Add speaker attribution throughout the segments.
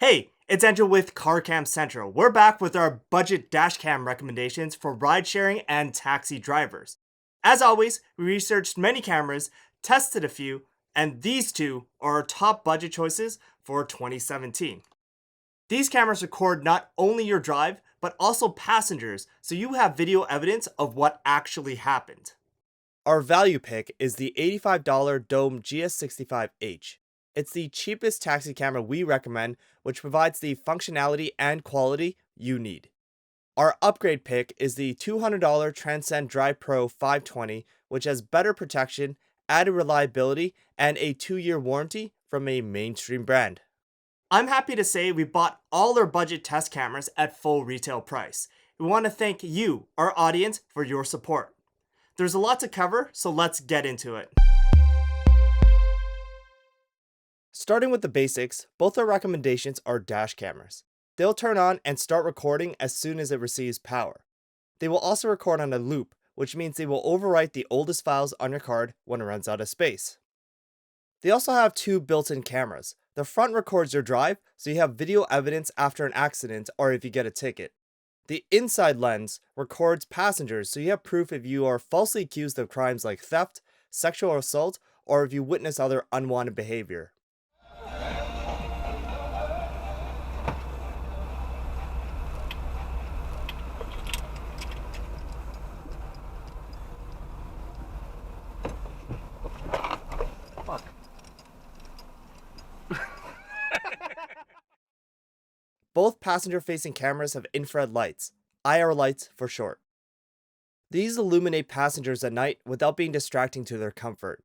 Speaker 1: Hey, it's Angel with CarCam Central. We're back with our budget dashcam recommendations for ride sharing and taxi drivers. As always, we researched many cameras, tested a few, and these two are our top budget choices for 2017. These cameras record not only your drive, but also passengers, so you have video evidence of what actually happened. Our value pick is the $85 Dome GS65H. It's the cheapest taxi camera we recommend, which provides the functionality and quality you need. Our upgrade pick is the $200 Transcend Drive Pro 520, which has better protection, added reliability, and a 2-year warranty from a mainstream brand. I'm happy to say we bought all our budget test cameras at full retail price. We want to thank you, our audience, for your support. There's a lot to cover, so let's get into it. Starting with the basics, both our recommendations are dash cameras. They'll turn on and start recording as soon as it receives power. They will also record on a loop, which means they will overwrite the oldest files on your card when it runs out of space. They also have two built-in cameras. The front records your drive, so you have video evidence after an accident or if you get a ticket. The inside lens records passengers, so you have proof if you are falsely accused of crimes like theft, sexual assault, or if you witness other unwanted behavior. Both passenger-facing cameras have infrared lights, IR lights for short. These illuminate passengers at night without being distracting to their comfort.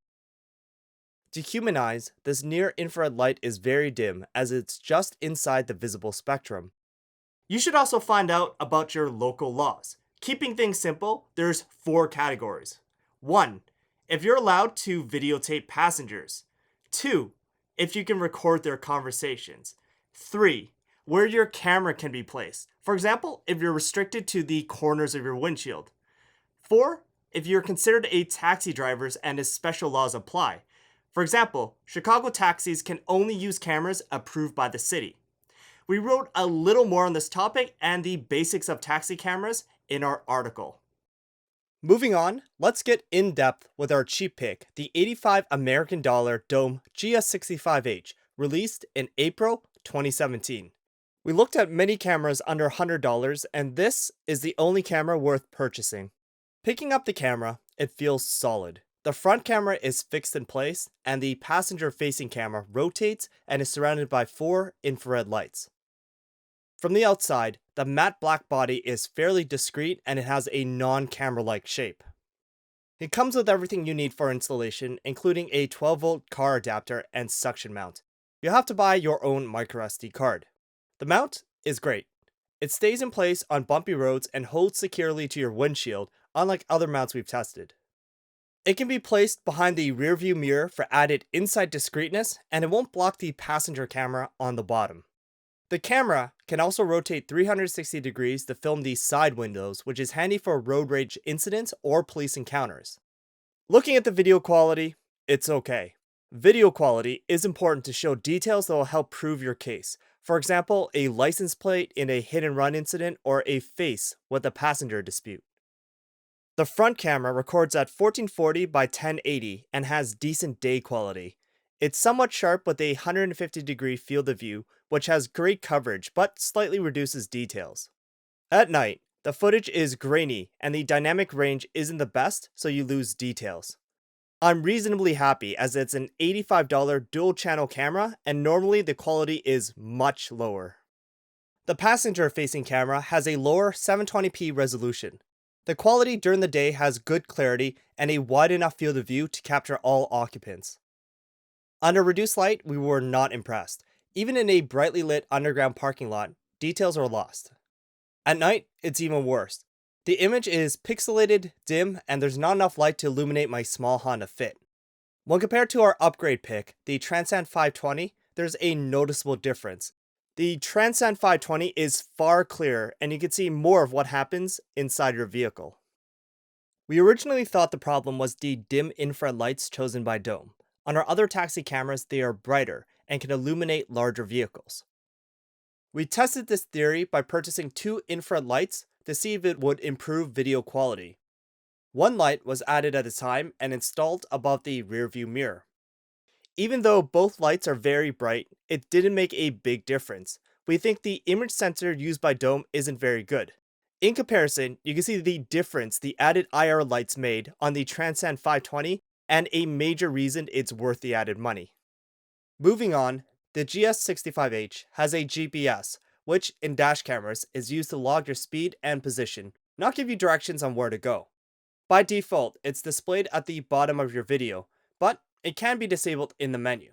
Speaker 1: To human eyes, this near-infrared light is very dim as it's just inside the visible spectrum. You should also find out about your local laws. Keeping things simple, there's 4 categories. 1. If you're allowed to videotape passengers. 2. If you can record their conversations. 3. Where your camera can be placed. For example, if you're restricted to the corners of your windshield. 4. If you're considered a taxi driver and if special laws apply. For example, Chicago taxis can only use cameras approved by the city. We wrote a little more on this topic and the basics of taxi cameras in our article. Moving on, let's get in depth with our cheap pick, the $85 American dollar Dome GS65H, released in April 2017. We looked at many cameras under $100, and this is the only camera worth purchasing. Picking up the camera, it feels solid. The front camera is fixed in place, and the passenger-facing camera rotates and is surrounded by 4 infrared lights. From the outside, the matte black body is fairly discreet and it has a non-camera-like shape. It comes with everything you need for installation, including a 12-volt car adapter and suction mount. You'll have to buy your own microSD card. The mount is great. It stays in place on bumpy roads and holds securely to your windshield, unlike other mounts we've tested. It can be placed behind the rearview mirror for added inside discreetness, and it won't block the passenger camera on the bottom. The camera can also rotate 360 degrees to film the side windows, which is handy for road rage incidents or police encounters. Looking at the video quality, it's okay. Video quality is important to show details that will help prove your case. For example, a license plate in a hit-and-run incident or a face with a passenger dispute. The front camera records at 1440 by 1080 and has decent day quality. It's somewhat sharp with a 150-degree field of view, which has great coverage but slightly reduces details. At night, the footage is grainy and the dynamic range isn't the best, so you lose details. I'm reasonably happy as it's an $85 dual-channel camera and normally the quality is much lower. The passenger-facing camera has a lower 720p resolution. The quality during the day has good clarity and a wide enough field of view to capture all occupants. Under reduced light, we were not impressed. Even in a brightly lit underground parking lot, details are lost. At night, it's even worse. The image is pixelated, dim, and there's not enough light to illuminate my small Honda Fit. When compared to our upgrade pick, the Transcend 520, there's a noticeable difference. The Transcend 520 is far clearer, and you can see more of what happens inside your vehicle. We originally thought the problem was the dim infrared lights chosen by Dome. On our other taxi cameras, they are brighter and can illuminate larger vehicles. We tested this theory by purchasing two infrared lights to see if it would improve video quality. One light was added at a time and installed above the rearview mirror. Even though both lights are very bright, it didn't make a big difference. We think the image sensor used by Dome isn't very good. In comparison, you can see the difference the added IR lights made on the Transcend 520 and a major reason it's worth the added money. Moving on, the GS65H has a GPS, which in dash cameras is used to log your speed and position, not give you directions on where to go. By default, it's displayed at the bottom of your video, but it can be disabled in the menu.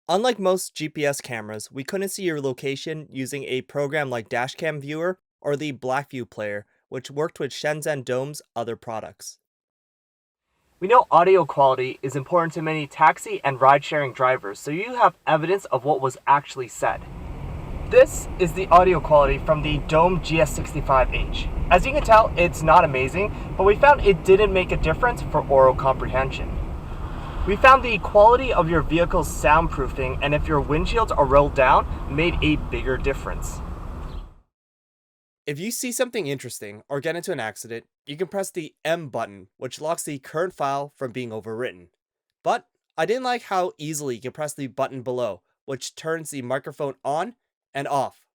Speaker 1: Unlike most GPS cameras, we couldn't see your location using a program like Dashcam Viewer or the Blackview Player, which worked with Shenzhen Dome's other products. We know audio quality is important to many taxi and ride-sharing drivers, so you have evidence of what was actually said. This is the audio quality from the Dome GS65H. As you can tell, it's not amazing, but we found it didn't make a difference for oral comprehension. We found the quality of your vehicle's soundproofing and if your windshields are rolled down made a bigger difference. If you see something interesting or get into an accident, you can press the M button, which locks the current file from being overwritten. But I didn't like how easily you can press the button below, which turns the microphone on and off.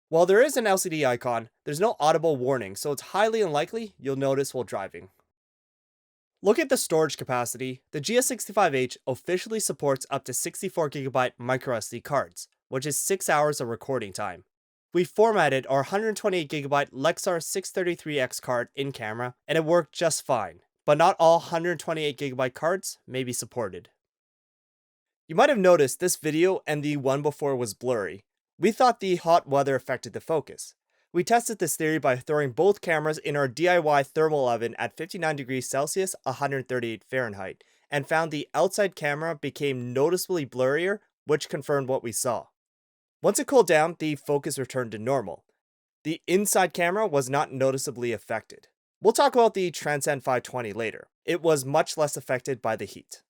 Speaker 1: While there is an LCD icon, there's no audible warning, so it's highly unlikely you'll notice while driving. Look at the storage capacity. The GS65H officially supports up to 64GB microSD cards, which is 6 hours of recording time. We formatted our 128GB Lexar 633X card in camera, and it worked just fine, but not all 128GB cards may be supported. You might have noticed this video and the one before was blurry. We thought the hot weather affected the focus. We tested this theory by throwing both cameras in our DIY thermal oven at 59 degrees Celsius, 138 Fahrenheit, and found the outside camera became noticeably blurrier, which confirmed what we saw. Once it cooled down, the focus returned to normal. The inside camera was not noticeably affected. We'll talk about the Transcend 520 later. It was much less affected by the heat.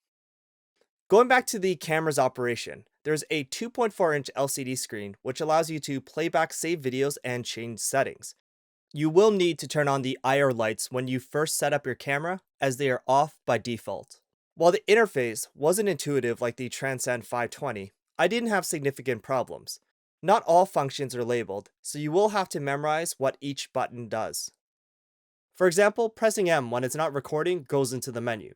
Speaker 1: Going back to the camera's operation, there's a 2.4-inch LCD screen which allows you to playback saved videos and change settings. You will need to turn on the IR lights when you first set up your camera, as they are off by default. While the interface wasn't intuitive like the Transcend 520, I didn't have significant problems. Not all functions are labeled, so you will have to memorize what each button does. For example, pressing M when it's not recording goes into the menu.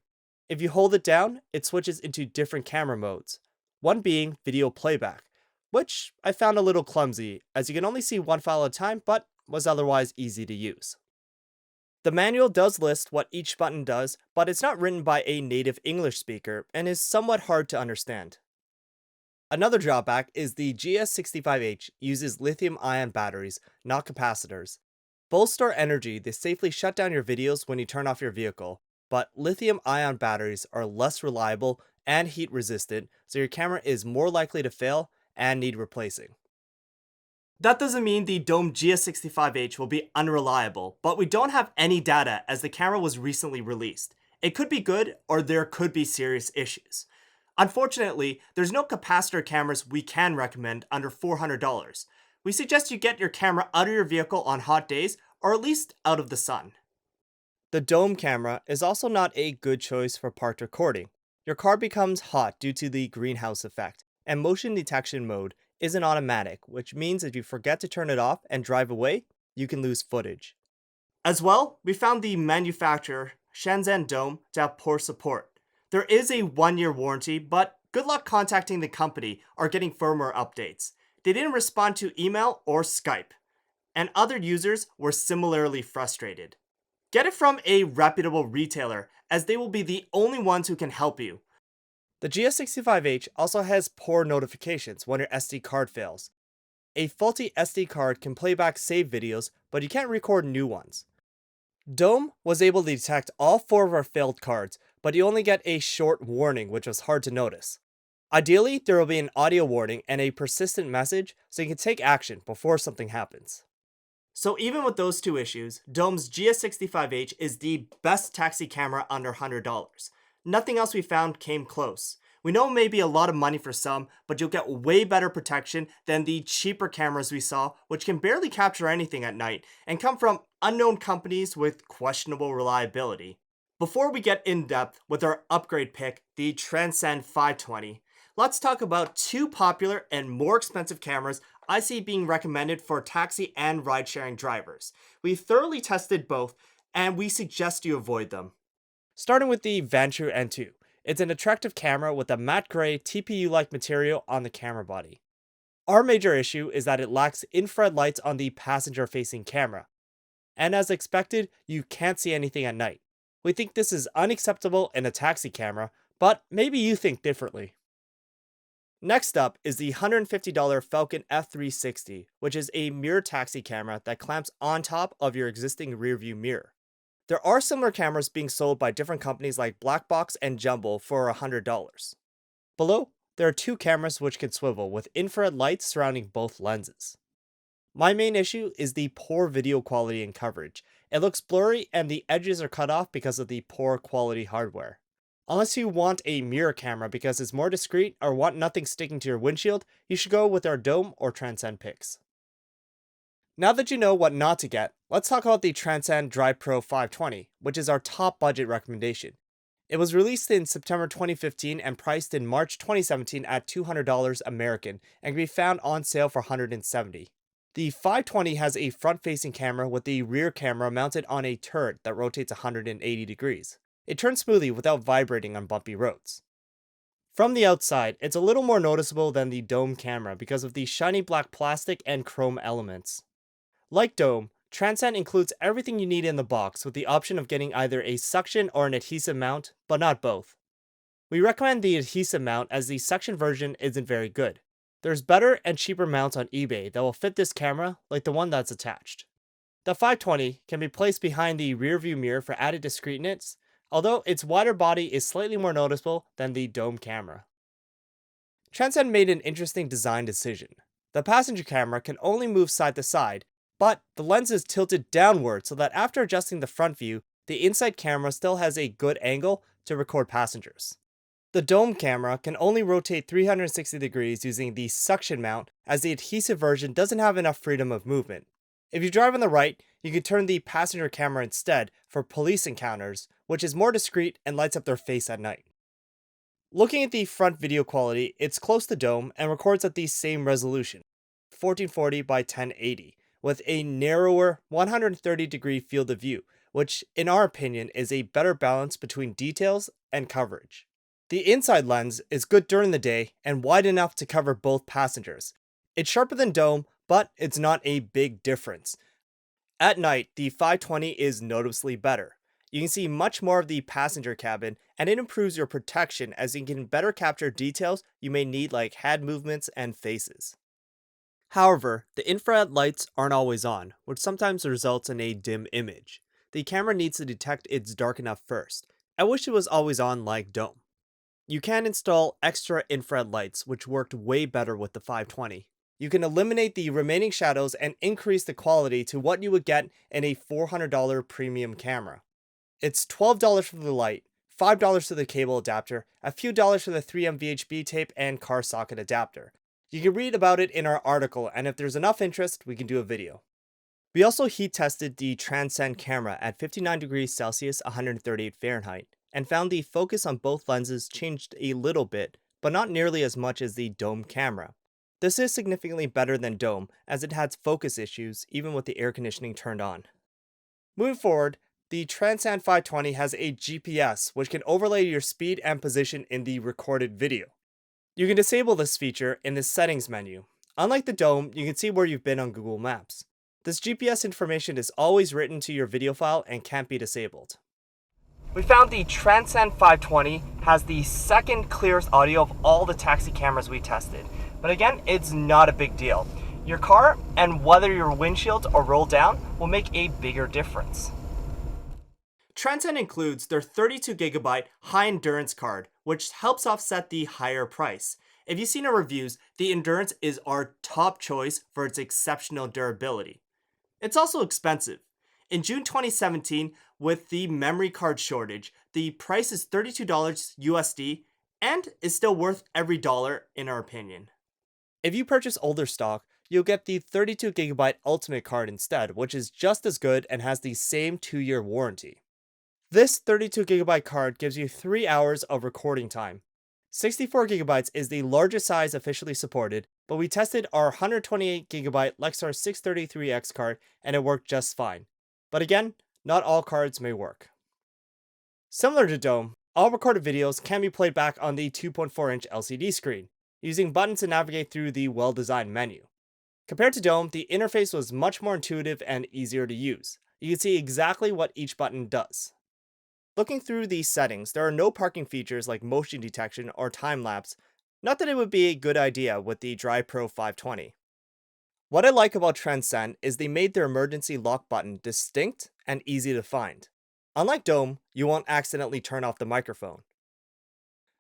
Speaker 1: If you hold it down, it switches into different camera modes, one being video playback, which I found a little clumsy as you can only see one file at a time, but was otherwise easy to use. The manual does list what each button does, but it's not written by a native English speaker and is somewhat hard to understand. Another drawback is the GS65H uses lithium-ion batteries, not capacitors. Both store energy to safely shut down your videos when you turn off your vehicle, but lithium-ion batteries are less reliable and heat-resistant, so your camera is more likely to fail and need replacing. That doesn't mean the Dome GS65H will be unreliable, but we don't have any data as the camera was recently released. It could be good, or there could be serious issues. Unfortunately, there's no capacitor cameras we can recommend under $400. We suggest you get your camera out of your vehicle on hot days, or at least out of the sun. The Dome camera is also not a good choice for parked recording. Your car becomes hot due to the greenhouse effect, and motion detection mode isn't automatic, which means if you forget to turn it off and drive away, you can lose footage. As well, we found the manufacturer, Shenzhen Dome, to have poor support. There is a 1-year warranty, but good luck contacting the company or getting firmware updates. They didn't respond to email or Skype, and other users were similarly frustrated. Get it from a reputable retailer, as they will be the only ones who can help you. The GS65H also has poor notifications when your SD card fails. A faulty SD card can play back saved videos, but you can't record new ones. Dome was able to detect all 4 of our failed cards, but you only get a short warning, which was hard to notice. Ideally, there will be an audio warning and a persistent message so you can take action before something happens. So even with those two issues, Dome's GS65H is the best taxi camera under $100. Nothing else we found came close. We know it may be a lot of money for some, but you'll get way better protection than the cheaper cameras we saw, which can barely capture anything at night and come from unknown companies with questionable reliability. Before we get in depth with our upgrade pick, the Transcend 520, let's talk about two popular and more expensive cameras I see being recommended for taxi and ride sharing drivers. We thoroughly tested both and we suggest you avoid them. Starting with the Vantrue N2. It's an attractive camera with a matte gray TPU-like material on the camera body. Our major issue is that it lacks infrared lights on the passenger-facing camera, and as expected, you can't see anything at night. We think this is unacceptable in a taxi camera, but maybe you think differently. Next up is the $150 Falcon F360, which is a mirror taxi camera that clamps on top of your existing rearview mirror. There are similar cameras being sold by different companies like Blackbox and Jumbo for $100. Below, there are two cameras which can swivel with infrared lights surrounding both lenses. My main issue is the poor video quality and coverage. It looks blurry and the edges are cut off because of the poor quality hardware. Unless you want a mirror camera because it's more discreet or want nothing sticking to your windshield, you should go with our Dome or Transcend picks. Now that you know what not to get, let's talk about the Transcend Drive Pro 520, which is our top budget recommendation. It was released in September 2015 and priced in March 2017 at $200 American and can be found on sale for $170. The 520 has a front-facing camera with the rear camera mounted on a turret that rotates 180 degrees. It turns smoothly without vibrating on bumpy roads. From the outside, it's a little more noticeable than the Dome camera because of the shiny black plastic and chrome elements. Like Dome, Transcend includes everything you need in the box with the option of getting either a suction or an adhesive mount, but not both. We recommend the adhesive mount as the suction version isn't very good. There's better and cheaper mounts on eBay that will fit this camera, like the one that's attached. The 520 can be placed behind the rearview mirror for added discreteness, although its wider body is slightly more noticeable than the Dome camera. Transcend made an interesting design decision. The passenger camera can only move side to side, but the lens is tilted downward so that after adjusting the front view, the inside camera still has a good angle to record passengers. The Dome camera can only rotate 360 degrees using the suction mount, as the adhesive version doesn't have enough freedom of movement. If you drive on the right, you can turn the passenger camera instead for police encounters, which is more discreet and lights up their face at night. Looking at the front video quality, it's close to Dome and records at the same resolution, 1440 by 1080, with a narrower 130 degree field of view, which in our opinion is a better balance between details and coverage. The inside lens is good during the day and wide enough to cover both passengers. It's sharper than Dome, but it's not a big difference. At night, the 520 is noticeably better. You can see much more of the passenger cabin, and it improves your protection as you can better capture details you may need like head movements and faces. However, the infrared lights aren't always on, which sometimes results in a dim image. The camera needs to detect it's dark enough first. I wish it was always on like Dome. You can install extra infrared lights, which worked way better with the 520. You can eliminate the remaining shadows and increase the quality to what you would get in a $400 premium camera. It's $12 for the light, $5 for the cable adapter, a few dollars for the 3M VHB tape and car socket adapter. You can read about it in our article, and if there's enough interest, we can do a video. We also heat tested the Transcend camera at 59 degrees Celsius, 138 Fahrenheit, and found the focus on both lenses changed a little bit, but not nearly as much as the Dome camera. This is significantly better than Dome, as it has focus issues even with the air conditioning turned on. Moving forward, the Transcend 520 has a GPS, which can overlay your speed and position in the recorded video. You can disable this feature in the settings menu. Unlike the Dome, you can see where you've been on Google Maps. This GPS information is always written to your video file and can't be disabled. We found the Transcend 520 has the second clearest audio of all the taxi cameras we tested. But again, it's not a big deal. Your car and whether your windshields are rolled down will make a bigger difference. Transcend includes their 32GB high endurance card, which helps offset the higher price. If you've seen our reviews, the endurance is our top choice for its exceptional durability. It's also expensive. In June 2017, with the memory card shortage, the price is $32 USD and is still worth every dollar in our opinion. If you purchase older stock, you'll get the 32GB Ultimate card instead, which is just as good and has the same 2-year warranty. This 32GB card gives you 3 hours of recording time. 64GB is the largest size officially supported, but we tested our 128GB Lexar 633X card and it worked just fine. But again, not all cards may work. Similar to Dome, all recorded videos can be played back on the 2.4-inch LCD screen, using buttons to navigate through the well-designed menu. Compared to Dome, the interface was much more intuitive and easier to use. You can see exactly what each button does. Looking through these settings, there are no parking features like motion detection or time-lapse, not that it would be a good idea with the DrivePro 520. What I like about Transcend is they made their emergency lock button distinct and easy to find. Unlike Dome, you won't accidentally turn off the microphone.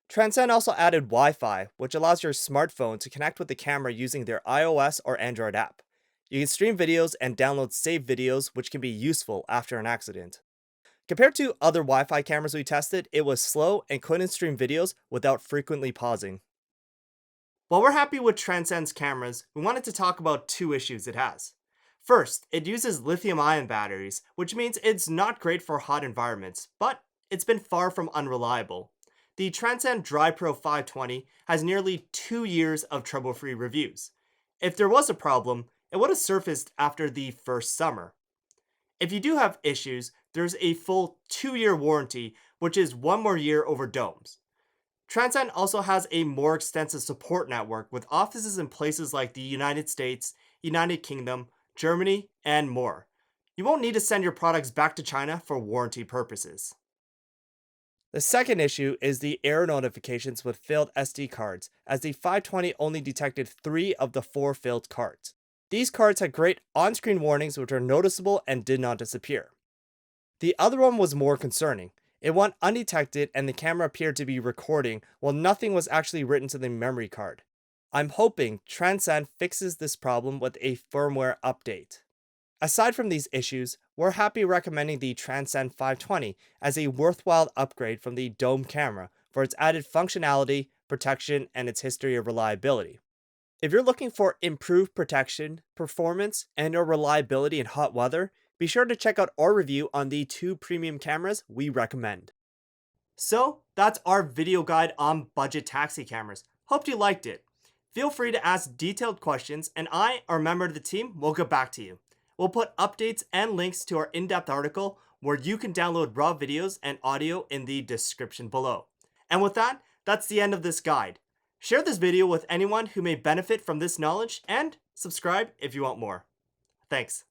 Speaker 1: Transcend also added Wi-Fi, which allows your smartphone to connect with the camera using their iOS or Android app. You can stream videos and download saved videos, which can be useful after an accident. Compared to other Wi-Fi cameras we tested, it was slow and couldn't stream videos without frequently pausing. While we're happy with Transcend's cameras, we wanted to talk about 2 issues it has. First, it uses lithium-ion batteries, which means it's not great for hot environments, but it's been far from unreliable. The Transcend Drive Pro 520 has nearly 2 years of trouble-free reviews. If there was a problem, it would have surfaced after the first summer. If you do have issues, there's a full 2-year warranty, which is 1 more year over Dome's. Transcend also has a more extensive support network with offices in places like the United States, United Kingdom, Germany, and more. You won't need to send your products back to China for warranty purposes. The second issue is the error notifications with failed SD cards, as the 520 only detected 3 of the 4 failed cards. These cards had great on-screen warnings which are noticeable and did not disappear. The other one was more concerning. It went undetected and the camera appeared to be recording while nothing was actually written to the memory card. I'm hoping Transcend fixes this problem with a firmware update. Aside from these issues, we're happy recommending the Transcend 520 as a worthwhile upgrade from the Dome camera for its added functionality, protection, and its history of reliability. If you're looking for improved protection, performance, and/or reliability in hot weather, be sure to check out our review on the 2 premium cameras we recommend. So, that's our video guide on budget taxi cameras. Hope you liked it. Feel free to ask detailed questions and I, or a member of the team, will get back to you. We'll put updates and links to our in-depth article where you can download raw videos and audio in the description below. And with that, that's the end of this guide. Share this video with anyone who may benefit from this knowledge and subscribe if you want more. Thanks.